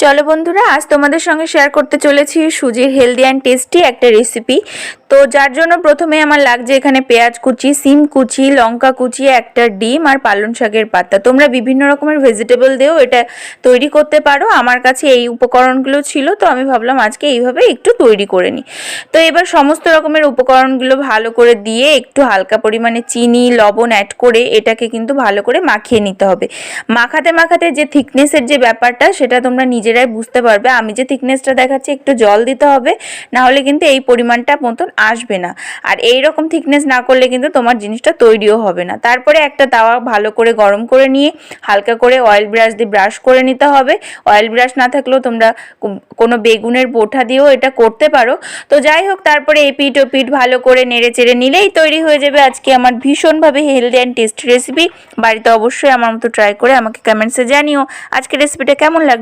চলো বন্ধুরা, আজ তোমাদের সঙ্গে শেয়ার করতে চলেছি সুজির হেলদি অ্যান্ড টেস্টি একটা রেসিপি। তো যার জন্য প্রথমে আমার লাগছে এখানে পেঁয়াজ কুচি, সিম কুচি, লঙ্কা কুচি, একটা ডিম আর পালং শাকের পাতা। তোমরা বিভিন্ন রকমের ভেজিটেবল দিয়েও এটা তৈরি করতে পারো। আমার কাছে এই উপকরণগুলো ছিল, তো আমি ভাবলাম আজকে এইভাবে একটু তৈরি করে নিই। তো এবার সমস্ত রকমের উপকরণগুলো ভালো করে দিয়ে একটু হালকা পরিমাণে চিনি লবণ অ্যাড করে এটাকে কিন্তু ভালো করে মাখিয়ে নিতে হবে। মাখাতে মাখাতে যে থিকনেসের যে ব্যাপারটা সেটা তোমরা নিজেরাই বুঝতে পারবে। আমি যে থিকনেসটা দেখাচ্ছি, একটু জল দিতে হবে, না হলে কিন্তু এই পরিমাণটা মতন আসবে না। আর এই রকম থিকনেস না করলে কিন্তু তোমার জিনিসটা তৈরিও হবে না। তারপরে একটা তাওয়া ভালো করে গরম করে নিয়ে হালকা করে অয়েল ব্রাশ দিয়ে ব্রাশ করে নিতে হবে। অয়েল ব্রাশ না থাকলেও তোমরা কোনো বেগুনের বোঁটা দিয়েও এটা করতে পারো। তো যাই হোক, তারপরে এপিঠ ওপিঠ ভালো করে নেড়ে চেড়ে নিলেই তৈরি হয়ে যাবে আজকে আমার ভীষণভাবে হেলদি অ্যান্ড টেস্টি রেসিপি। বাড়িতে অবশ্যই আমার মতো ট্রাই করে আমাকে কমেন্টসে জানিও আজকে রেসিপিটা কেমন লাগলো।